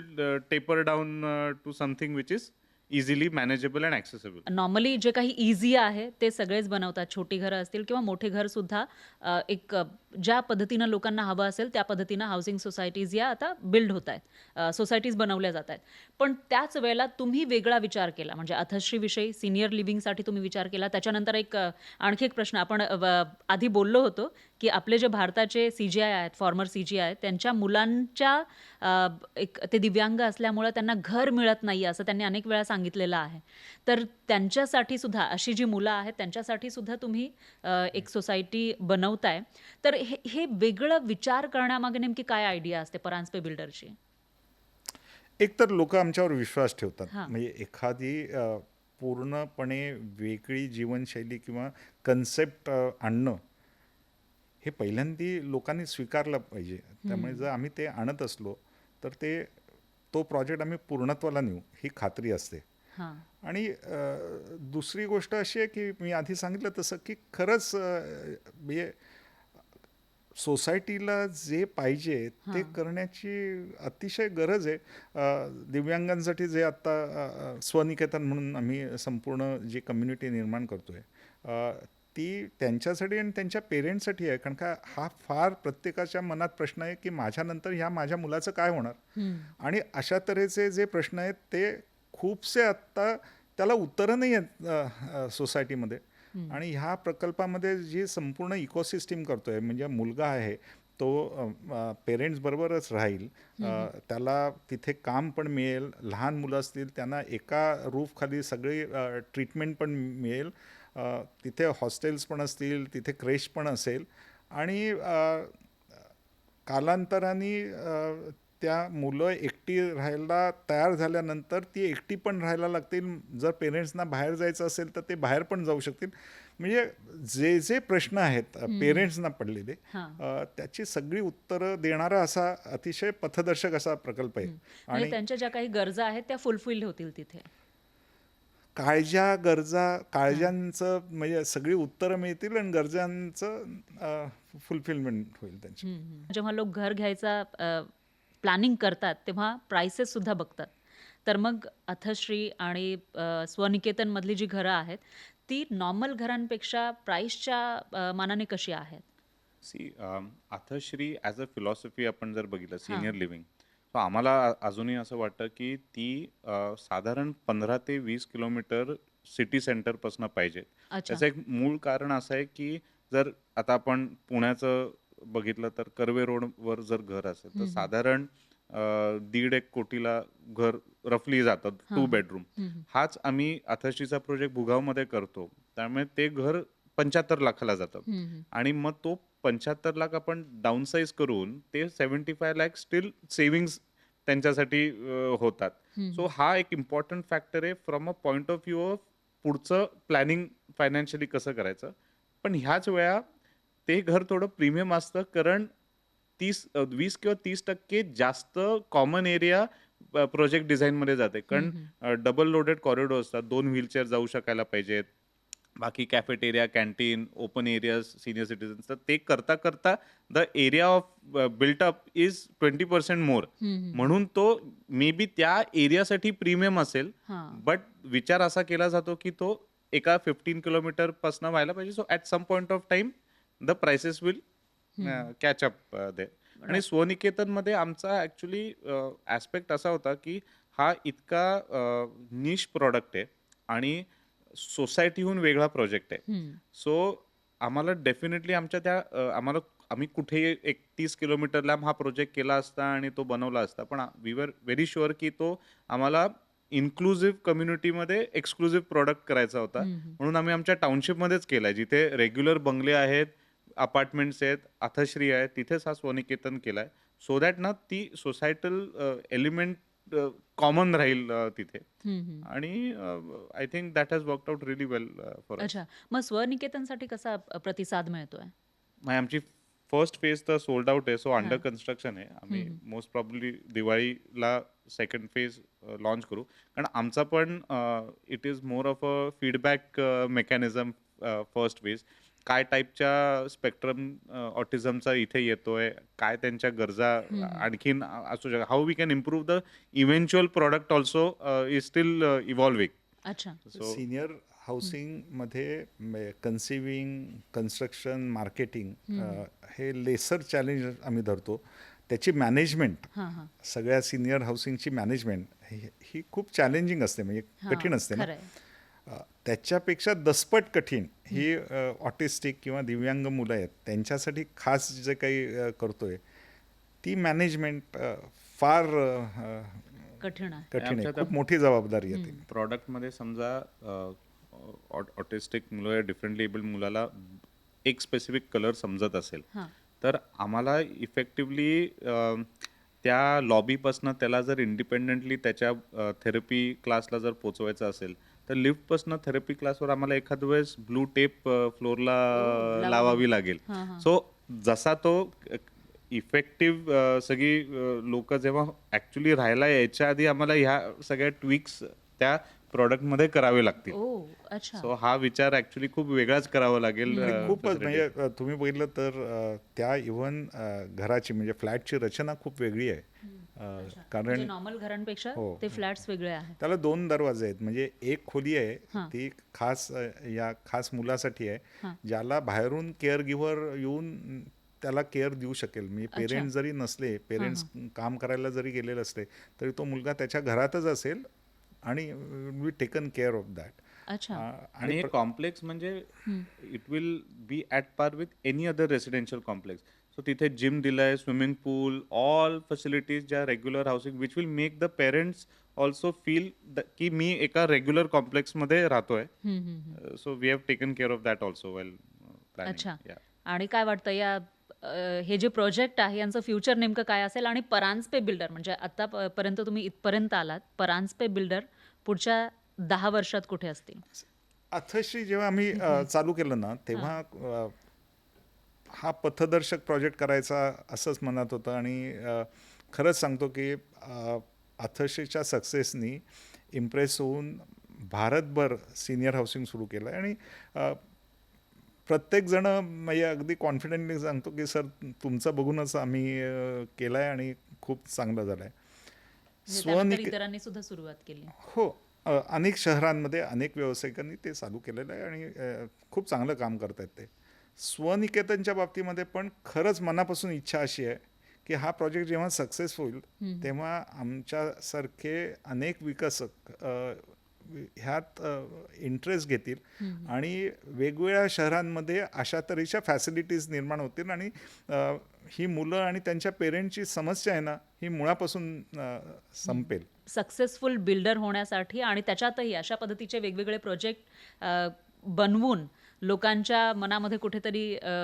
[SPEAKER 3] taper down to something which is easily manageable and accessible.
[SPEAKER 1] Normally जे काही इझी आहे ते सगळेच बनवतात. छोटी घरं असतील किंवा मोठे घर सुद्धा एक ज्या पद्धतीनं लोकांना हवं असेल त्या पद्धतीनं हाऊसिंग सोसायटीज या आता बिल्ड होत आहेत, सोसायटीज बनवल्या जात आहेत. पण त्याच वेळेला तुम्ही वेगळा विचार केला, म्हणजे अथश्रीविषयी सिनियर लिव्हिंगसाठी तुम्ही विचार केला. त्याच्यानंतर एक आणखी एक प्रश्न आपण आधी बोललो होतो की आपले जे भारताचे CGI आहेत, फॉर्मर CGI आहेत, त्यांच्या मुलांच्या एक ते दिव्यांग असल्यामुळं त्यांना घर मिळत नाही असं त्यांनी अनेक वेळा सांगितलेलं आहे. तर त्यांच्यासाठी सुद्धा अशी जी मुलं आहेत त्यांच्यासाठी सुद्धा तुम्ही एक सोसायटी बनवताय. तर हे वेगळं विचार करण्यामागे नेमकी काय आयडिया असते परांजपे बिल्डरची?
[SPEAKER 2] एक तर लोक आमच्यावर विश्वास ठेवतात.
[SPEAKER 1] हां.
[SPEAKER 2] म्हणजे एखादी पूर्णपणे वेगळी जीवनशैली किंवा कन्सेप्ट आणणं हे पहिल्यांदी लोकांनी स्वीकारलं पाहिजे. त्यामुळे जर आम्ही ते आणत असलो तर तो प्रॉजेक्ट आम्ही पूर्णत्वाला नेऊ ही खात्री असते.
[SPEAKER 1] हां.
[SPEAKER 2] आणि दुसरी गोष्ट अशी आहे की मी आधी सांगितलं तसं की खरंच म्हणजे सोसायटीला जे पाहिजे ते करण्याची अतिशय गरज आहे. दिव्यांगांसाठी जे आत्ता स्वनिकेतन म्हणून आम्ही संपूर्ण जी कम्युनिटी निर्माण करतोय, ती त्यांच्यासाठी आणि त्यांच्या पेरेंट्ससाठी आहे. कारण का हा फार प्रत्येकाच्या मनात प्रश्न आहे की माझ्यानंतर ह्या माझ्या मुलाचं काय होणार. आणि अशा तऱ्हेचे जे प्रश्न आहेत ते खूपसे आत्ता त्याला उत्तरं नाही आहेत सोसायटीमध्ये. आणि ह्या प्रकल्पामध्ये जी संपूर्ण इकोसिस्टीम करतोय, म्हणजे मुलगा आहे तो पेरेंट्स बरोबरच राहील, त्याला तिथे काम पण मिळेल, लहान मुलं असतील त्यांना एका रूफखाली सगळी ट्रीटमेंट पण मिळेल, तिथे हॉस्टेल्स पण असतील, तिथे क्रेश पण असेल आणि कालांतराने त्या मुलं एकटी राहायला तयार झाल्यानंतर ती एकटी पण राहायला लागतील. जर पेरेंट्सना बाहेर जायचं असेल तर ते बाहेर पण जाऊ शकतील. म्हणजे जे जे प्रश्न आहेत पेरेंट्सना पडलेले त्याची सगळी उत्तरं देणारा असा अतिशय पथदर्शक असा प्रकल्प आहे.
[SPEAKER 1] म्हणजे त्यांच्या ज्या काही गरजा आहेत त्या फुलफिल होतील तिथे.
[SPEAKER 2] काळजांचं म्हणजे सगळी उत्तरं मिळतील आणि गरजांचं फुलफिलमेंट होईल त्यांची.
[SPEAKER 1] जेव्हा लोक घर घ्यायचा प्लॅनिंग करतात तेव्हा प्राइसेस सुद्धा बघतात. तर मग अथश्री आणि स्वनिकेतनमधली जी घरं आहेत ती नॉर्मल घरांपेक्षा प्राइसच्या मानाने कशी आहेत?
[SPEAKER 3] सी अथश्री ॲज अ फिलॉसॉफी आपण जर बघितलं सिनियर लिव्हिंग, सो आम्हाला अजूनही असं वाटतं की ती साधारण 15 ते 20 किलोमीटर सिटी सेंटरपासून पाहिजे.
[SPEAKER 1] अच्छा.
[SPEAKER 3] त्याचं एक मूळ कारण असं आहे की जर आता आपण पुण्याचं बघितलं तर कर्वे रोडवर जर घर असेल तर साधारण 1.5 कोटीला घर रफली जातं, 2 बेडरूम. हाच आम्ही अथश्रीचा प्रोजेक्ट भुगावमध्ये करतो, त्यामुळे ते घर 75 लाखाला जातं आणि मग तो 75 लाख आपण डाऊनसाइज करून ते 75 लाख स्टील सेव्हिंग्स त्यांच्यासाठी होतात. सो हा एक इम्पॉर्टंट फॅक्टर आहे from a point of view of पुढचं प्लॅनिंग फायनान्शियली कसं करायचं. पण ह्याच वेळा ते घर थोडं प्रीमियम असतं कारण 20 किंवा 30% जास्त कॉमन एरिया प्रोजेक्ट डिझाईनमध्ये जाते. कारण डबल लोडेड कॉरिडॉर असतात, 2 व्हीलचेअर जाऊ शकायला पाहिजेत. बाकी cafeteria, canteen, open areas, senior citizens, तर ते करता करता the area of built up is 20% मोर. म्हणून तो मे बी त्या एरियासाठी प्रीमियम असेल, बट विचार असा केला जातो की तो एका 15 किलोमीटर पासून व्हायला पाहिजे. So at some point of time the prices will catch up they. आणि स्वनिकेतनमध्ये आमचा ॲक्च्युली ॲस्पेक्ट असा होता की हा इतका निश प्रॉडक्ट आहे आणि सोसायटीहून वेगळा प्रोजेक्ट आहे. सो आम्हाला डेफिनेटली आमच्या त्या आम्ही कुठेही 31 किलोमीटर लांब हा प्रोजेक्ट केला असता आणि तो बनवला असता, पण वी वर व्हेरी शुअर की तो आम्हाला इन्क्लुझिव्ह कम्युनिटीमध्ये एक्सक्लुझिव्ह प्रॉडक्ट करायचा होता. म्हणून आम्ही आमच्या टाउनशिपमध्येच केलाय, जिथे रेग्युलर बंगले आहेत, अपार्टमेंट्स आहेत, अथश्री आहे, तिथेच हा स्वनिकेतन केलाय. सो दॅट ना ती सोसायटल एलिमेंट कॉमन राहील तिथे. आणि I think that has worked out relief well for us.
[SPEAKER 1] अच्छा. मग स्वनिकेतनसाठी कसा प्रतिसाद मिळतोय?
[SPEAKER 3] आमची फर्स्ट फेज तर सोल्ड आउट आहे, सो अंडर कन्स्ट्रक्शन आहे. आम्ही मोस्ट प्रॉब्ली दिवाळीला सेकंड फेज लॉन्च करू. कारण आमचा पण it is more of a feedback mechanism. First phase काय टाईपच्या स्पेक्ट्रम ऑटिझमचा इथे येतोय, काय त्यांच्या गरजा आणखीन असू शकतात, how we can improve the eventual product also is still evolving.
[SPEAKER 1] अच्छा.
[SPEAKER 3] सो
[SPEAKER 2] सिनियर हाऊसिंगमध्ये कन्सिविंग, कन्स्ट्रक्शन, मार्केटिंग हे लेसर चॅलेंज आम्ही धरतो. त्याची मॅनेजमेंट, सगळ्या सिनियर हाऊसिंगची मॅनेजमेंट ही खूप चॅलेंजिंग असते, म्हणजे कठीण असते ना. त्याच्यापेक्षा दसपट कठीण ही ऑटिस्टिक किंवा दिव्यांग मुलं आहेत त्यांच्यासाठी खास जे काही करतोय ती मॅनेजमेंट फार
[SPEAKER 1] कठीण आहे.
[SPEAKER 2] कठीण आहे, खूप मोठी जबाबदारी येते.
[SPEAKER 3] प्रॉडक्टमध्ये समजा ऑटिस्टिक मुलं, डिफरंटली एबल्ड मुलाला एक स्पेसिफिक कलर समजत असेल, तर आम्हाला इफेक्टिव्हली त्या लॉबीपासनं त्याला जर इंडिपेंडेंटली त्याच्या थेरपी क्लासला जर पोचवायचं असेल तर लिफ्टपासनं थेरपी क्लासवर आम्हाला एखाद वेळेस ब्लू टेप फ्लोअरला लावावी लागेल. सो जसा तो इफेक्टिव्ह सगळी लोक जेव्हा ॲक्च्युली राहायला यायच्या आधी आम्हाला ह्या सगळ्या ट्विक्स त्या प्रॉडक्टमध्ये करावे लागतील. सो हा विचार ॲक्च्युली खूप वेगळाच करावा लागेल.
[SPEAKER 2] खूपच म्हणजे तुम्ही बघितलं तर त्या इव्हन घराची म्हणजे फ्लॅटची रचना खूप वेगळी आहे. कारण
[SPEAKER 1] नॉर्मल घरांपेक्षा ते फ्लॅट्स वेगळे आहेत.
[SPEAKER 2] त्याला 2 दरवाजे आहेत. म्हणजे एक खोली आहे ती खास या खास मुलासाठी आहे, ज्याला बाहेरून केअर गिव्हर येऊन त्याला केअर देऊ शकेल. म्हणजे पेरेंट्स जरी नसले, पेरेंट्स काम करायला जरी गेलेले असले तरी तो मुलगा त्याच्या घरातच असेल आणि we taken care of that.
[SPEAKER 3] आणि हे कॉम्प्लेक्स म्हणजे it will be at par with any other residential complex. So तिथे जिम दिलंय, स्विमिंग पूल, ऑल फॅसिलिटीज ज्या regular housing which will make the parents also feel की मी एका regular कॉम्प्लेक्समध्ये राहतोय. So we have taken care of that also well
[SPEAKER 1] अच्छा.
[SPEAKER 3] Planning.
[SPEAKER 1] आणि काय वाटतं हे जे प्रोजेक्ट आहे यांचं फ्युचर नेमकं काय असेल? आणि परांजपे बिल्डर म्हणजे पर्यंत तुम्ही इथपर्यंत आलात. परांजपे बिल्डर पुढच्या 10 वर्षात कुठे असतील?
[SPEAKER 2] अथशी जेव्हा आम्ही चालू केलं ना तेव्हा हा पथदर्शक प्रोजेक्ट करायचा असंच मनात होतं आणि खरंच सांगतो की अथशीच्या सक्सेसनी इम्प्रेस होऊन भारतभर सिनियर हाऊसिंग सुरू केलं आहे. आणि प्रत्येकजण म्हणजे अगदी कॉन्फिडेंटली सांगतो की सर तुमचं बघूनच आम्ही केलं आहे आणि खूप चांगलं झालं आहे.
[SPEAKER 1] म्हणजे त्यानंतर इतरांनी सुद्धा सुरुवात केली.
[SPEAKER 2] हो, अनेक शहरांमध्ये अनेक व्यावसायिकांनी ते चालू केलेलं आहे आणि खूप चांगलं काम करत आहेत ते. स्वनिकेतनच्या बाबतीमध्ये पण खरंच मनापासून इच्छा अशी आहे की हा प्रोजेक्ट जेव्हा सक्सेस होईल तेव्हा आमच्यासारखे अनेक विकसक ह्यात इंटरेस्ट घेतील आणि वेगवेगळ्या शहरांमध्ये अशा तऱ्हेच्या फॅसिलिटीज निर्माण होतील आणि ही मुलं आणि त्यांच्या पेरेंटची समस्या आहे ना ही मुळापासून संपेल.
[SPEAKER 1] सक्सेसफुल बिल्डर होण्यासाठी आणि त्याच्यातही अशा पद्धतीचे वेगवेगळे प्रोजेक्ट बनवून लोकांच्या मनामध्ये कुठेतरी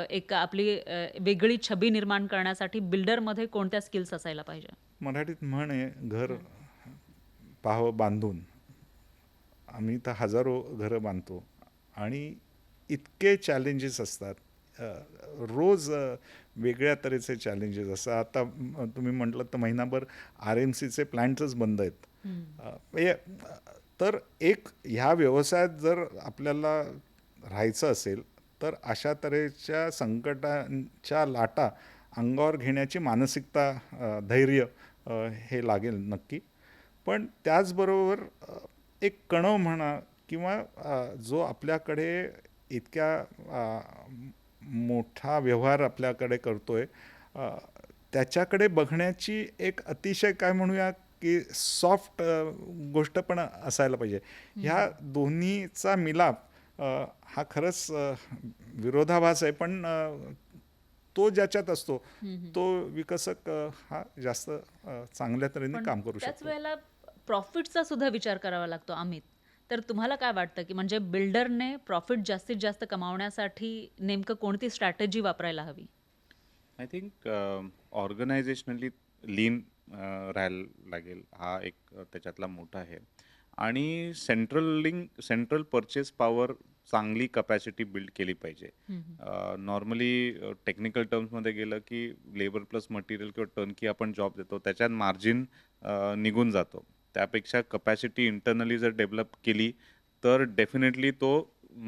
[SPEAKER 1] एक आपली वेगळी छबी निर्माण करण्यासाठी बिल्डरमध्ये कोणत्या स्किल्स असायला पाहिजे?
[SPEAKER 2] मराठीत म्हण आहे, घर पाहावं बांधून. आम्ही तर हजारो घरं बांधतो आणि इतके चॅलेंजेस असतात. रोज वेगळ्या तऱ्हेचे चॅलेंजेस असतात. आता तुम्ही म्हटलं तर महिनाभर RMCचे प्लॅन्टच बंद आहेत. तर एक ह्या व्यवसायात जर आपल्याला राहायचं असेल तर अशा तऱ्हेच्या संकटांच्या लाटा अंगावर घेण्याची मानसिकता, धैर्य हे लागेल नक्की. पण त्याचबरोबर एक कणव म्हणा किंवा जो आपल्याकडे इतक्या मोठा व्यवहार आपल्याकडे करतोय त्याच्याकडे बघण्याची एक अतिशय काय म्हणूया की सॉफ्ट गोष्ट पण असायला पाहिजे. ह्या दोन्हीचा मिलाप हा खरंच विरोधाभास आहे पण तो ज्याच्यात असतो तो विकसक हा जास्त चांगल्या तऱ्हेने काम करू
[SPEAKER 1] त्याच
[SPEAKER 2] शकतो.
[SPEAKER 1] वेळेला प्रॉफिटचा सुद्धा विचार करावा लागतो. अमित, तर तुम्हाला काय वाटतं की म्हणजे बिल्डरने प्रॉफिट जास्तीत जास्त कमावण्यासाठी नेमकं कोणती स्ट्रॅटेजी वापरायला हवी?
[SPEAKER 3] आय थिंक ऑर्गनायझेशनली लीन राहायला लागेल. हा एक त्याच्यातला मोठा आहे. आणि सेंट्रल परचेस पॉवर चांगली कपॅसिटी बिल्ड केली पाहिजे. नॉर्मली टेक्निकल टर्म्समध्ये गेलं की लेबर प्लस मटेरियल किंवा टर्नकी आपण जॉब देतो त्याच्यात मार्जिन निघून जातो. त्यापेक्षा कपॅसिटी इंटरनली जर डेव्हलप केली तर डेफिनेटली तो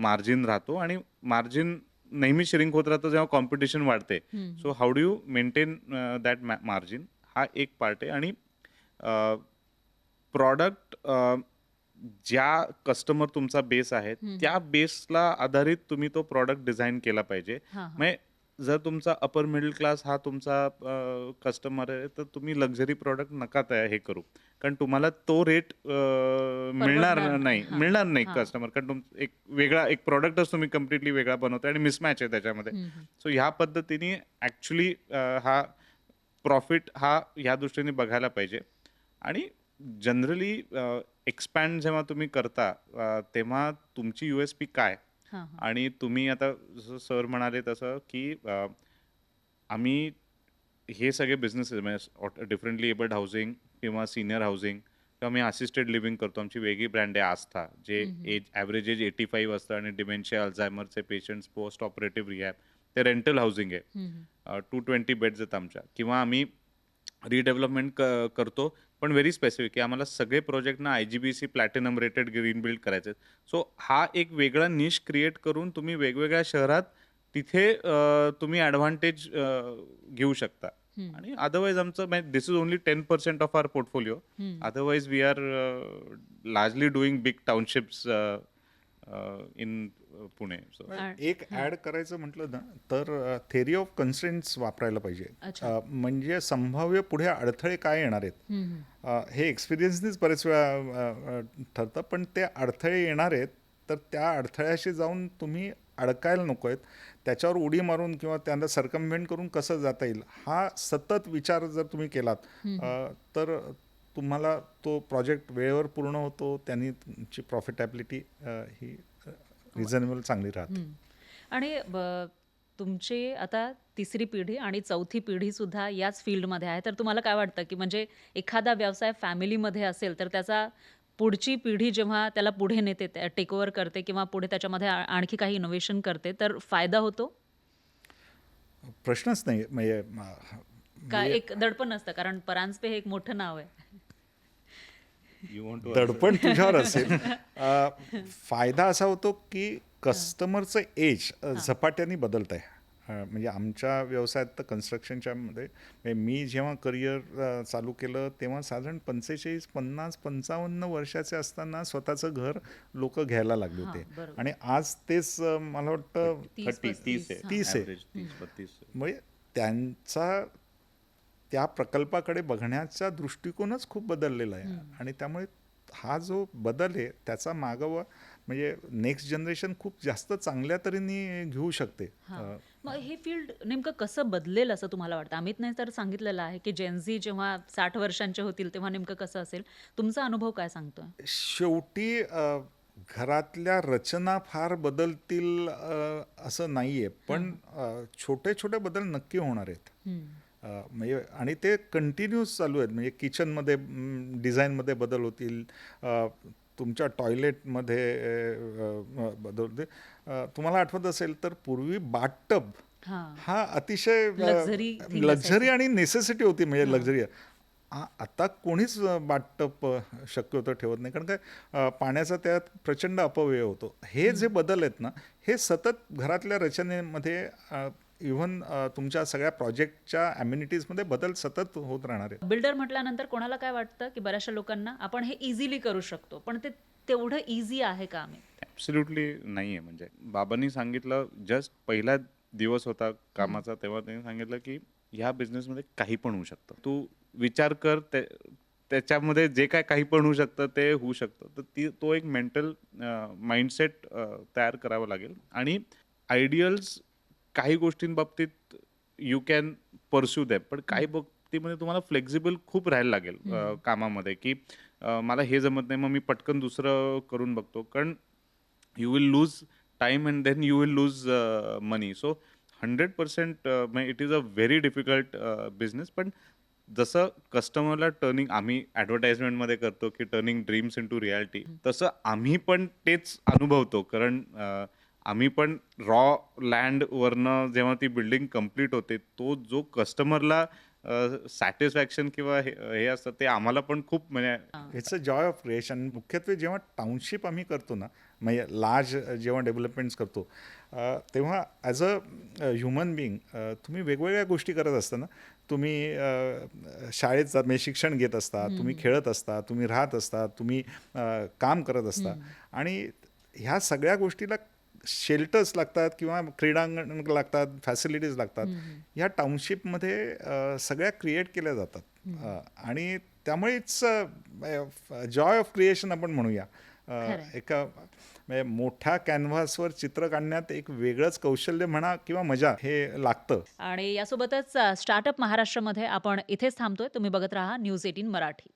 [SPEAKER 3] मार्जिन राहतो आणि मार्जिन नेहमी श्रिंक होत राहतं जेव्हा कॉम्पिटिशन वाढते. So how do you maintain that margin हा एक पार्ट आहे. आणि प्रॉडक्ट ज्या कस्टमर तुमचा बेस आहे त्या बेसला आधारित तुम्ही तो प्रॉडक्ट डिझाईन केला पाहिजे. म्हणजे जर तुमचा अपर मिडल क्लास हा तुमचा कस्टमर आहे तर तुम्ही लक्झरी प्रॉडक्ट नका हे करू कारण तुम्हाला तो रेट मिळणार नाही कस्टमर. कारण एक वेगळा एक प्रॉडक्टच तुम्ही कम्प्लिटली वेगळा बनवताय आणि मिसमॅच आहे त्याच्यामध्ये. सो ह्या पद्धतीने ॲक्च्युली हा प्रॉफिट हा ह्या दृष्टीने बघायला पाहिजे. आणि जनरली एक्सपॅन्ड जेव्हा तुम्ही करता तेव्हा तुमची USP काय आणि तुम्ही आता जसं सर म्हणाले तसं की आम्ही हे सगळे बिझनेसेस म्हणजे डिफरंटली एबल्ड हाऊसिंग किंवा सिनियर हाऊसिंग किंवा आम्ही असिस्टेड लिव्हिंग करतो. आमची वेगळी ब्रँड आहे आस्था जे ॲव्हरेज एज 85 असतं आणि डिमेन्शिया अल्झायमरचे पेशंट्स पोस्ट ऑपरेटिव्ह रिहॅब ते रेंटल हाऊसिंग आहे. 220 बेड्स आहेत आमच्या. किंवा आम्ही रिडेव्हलपमेंट करतो पण व्हेरी स्पेसिफिक की आम्हाला सगळे प्रोजेक्ट ना IGBC platinum rated green build करायचे. सो हा एक वेगळा निश क्रिएट करून तुम्ही वेगवेगळ्या शहरात तिथे तुम्ही ॲडव्हान्टेज घेऊ शकता. आणि अदरवाईज आमचं this is only 10% of our portfolio. Otherwise we are largely doing big townships in Pune.
[SPEAKER 2] एक ऍड करायचं म्हटलं ना तर थेरी ऑफ कन्स्ट्रेंट्स वापरायला पाहिजे. म्हणजे संभाव्य पुढे अडथळे काय येणार आहेत हे एक्सपिरियन्सनीच बरेच वेळा ठरतं. पण ते अडथळे येणार आहेत तर त्या अडथळ्याशी जाऊन तुम्ही अडकायला नको आहेत, त्याच्यावर उडी मारून किंवा त्यांना सर्कमव्हेंट करून कसं जाता येईल हा सतत विचार जर तुम्ही केलात तर तुम्हाला तो प्रोजेक्ट वेळेवर पूर्ण होतो, त्यांनी तुमची प्रॉफिटॅबिलिटी ही रिझनेबल चांगली राहते.
[SPEAKER 1] आणि तुमची आता तिसरी पिढी आणि चौथी पिढी सुद्धा याच फील्डमध्ये आहे, तर तुम्हाला काय वाटतं की म्हणजे एखादा व्यवसाय फॅमिलीमध्ये असेल तर त्याचा पुढची पिढी जेव्हा त्याला पुढे नेते, टेक ओव्हर करते किंवा पुढे त्याच्यामध्ये आणखी काही इनोव्हेशन करते तर फायदा होतो
[SPEAKER 2] प्रश्नच नाही. म्हणजे
[SPEAKER 1] का? एक दडपण असतं, कारण परांजपे हे एक मोठं नाव आहे.
[SPEAKER 3] यू वॉन्ट टू
[SPEAKER 2] दडपण तुझ्यावर असेल. फायदा असा होतो की कस्टमरचं एज झपाट्याने बदलत आहे. म्हणजे आमच्या व्यवसायात तर कन्स्ट्रक्शनच्या मध्ये म्हणजे मी जेव्हा करिअर चालू केलं तेव्हा साधारण 45, 50, 55 वर्षाचे असताना स्वतःचं घर लोक घ्यायला लागले
[SPEAKER 1] हां,
[SPEAKER 2] होते
[SPEAKER 1] बरोबर.
[SPEAKER 2] आणि आज तेच मला वाटतं
[SPEAKER 1] 30,
[SPEAKER 3] 30 आहे
[SPEAKER 2] 30 आहे.
[SPEAKER 3] average, 30-32 आहे.
[SPEAKER 2] म्हणजे त्यांचा त्या प्रकल्पाकडे बघण्याचा दृष्टिकोनच खूप बदललेला आहे आणि त्यामुळे हा जो बदल आहे त्याचा मागोवा म्हणजे नेक्स्ट जनरेशन खूप जास्त चांगल्या तऱ्हेने घेऊ शकते.
[SPEAKER 1] हां. मग हे फील्ड नेमकं कसं बदलेल असं तुम्हाला वाटतं? अमितने तर सांगितलेलं आहे की जेनझी जेव्हा 60 वर्षांचे होतील तेव्हा नेमकं कसं असेल? तुमचा अनुभव काय सांगतोय?
[SPEAKER 2] शेवटी घरातल्या रचना फार बदलतील असं नाहीये, पण छोटे छोटे बदल नक्की होणार आहेत. म्हणजे आणि ते कंटिन्यूस चालू आहेत. म्हणजे किचनमध्ये डिझाईनमध्ये बदल होतील, तुमच्या टॉयलेटमध्ये बदल होते. तुम्हाला आठवत असेल तर पूर्वी बाथटब
[SPEAKER 1] हां.
[SPEAKER 2] हा अतिशय
[SPEAKER 1] Luxury thing
[SPEAKER 2] लक्झरी
[SPEAKER 1] असायचं.
[SPEAKER 2] आणि नेसेसिटी होती. म्हणजे लक्झरी आता कोणीच बाथटब शक्यतो ठेवत नाही, कारण काय पाण्याचा त्यात प्रचंड अपव्यय होतो. हे जे बदल आहेत ना, हे सतत घरातल्या रचनेमध्ये इव्हन तुमच्या सगळ्या प्रोजेक्टच्या ॲम्युनिटीजमध्ये बदल सतत होत राहणार आहे.
[SPEAKER 1] बिल्डर म्हटल्यानंतर कोणाला काय वाटतं की बऱ्याचशा लोकांना आपण हे इझिली करू शकतो, पण ते तेवढं इझी आहे का अमित?
[SPEAKER 3] ॲब्सोल्युटली नाही आहे. म्हणजे बाबांनी सांगितलं, जस्ट पहिला दिवस होता कामाचा तेव्हा त्यांनी सांगितलं की ह्या बिझनेसमध्ये काही पण होऊ शकतं, तू विचार कर, त्याच्यामध्ये जे काय काही पण होऊ शकतं ते होऊ शकतं. तर तो एक मेंटल माइंडसेट तयार करावा लागेल. आणि आयडियल्स काही गोष्टींबाबतीत यू कॅन परस्यू दॅम, पण काही बाबतीमध्ये तुम्हाला फ्लेक्झिबल खूप राहायला लागेल कामामध्ये, की मला हे जमत नाही मग मी पटकन दुसरं करून बघतो, कारण you will lose time and then you will lose money. So 100% it is a very difficult business. पण जसं कस्टमरला टर्निंग आम्ही ॲडव्हर्टाइजमेंटमध्ये करतो की turning dreams into reality, तसं आम्ही पण तेच अनुभवतो. कारण आम्ही पण रॉ लँडवरनं जेव्हा ती बिल्डिंग कम्प्लीट होते, तो जो कस्टमरला सॅटिस्फॅक्शन किंवा हे असतं ते आम्हाला पण खूप म्हणजे
[SPEAKER 2] it's a joy of creation. मुख्यत्वे जेव्हा टाउनशिप आम्ही करतो ना, म्हणजे लार्ज जेव्हा डेव्हलपमेंट्स करतो तेव्हा ॲज अ ह्युमन बिईंग तुम्ही वेगवेगळ्या गोष्टी करत असताना तुम्ही शाळेत जात म्हणजे शिक्षण घेत असता, तुम्ही खेळत असता, तुम्ही राहत असता, तुम्ही काम करत असता आणि ह्या सगळ्या गोष्टीला शेल्टर्स लागतात किंवा क्रीडांगण लागतात, फॅसिलिटीज लागतात. ह्या टाउनशिपमध्ये सगळ्या क्रिएट केल्या जातात आणि त्यामुळे इट्स जॉय ऑफ क्रिएशन आपण म्हणूया. एका म्हणजे मोठ्या कॅनव्हासवर चित्र काढण्यात एक वेगळंच कौशल्य म्हणा किंवा मजा हे लागतं.
[SPEAKER 1] आणि यासोबतच स्टार्टअप महाराष्ट्रामध्ये आपण इथेच थांबतोय. तुम्ही बघत राहा न्यूज 18 मराठी.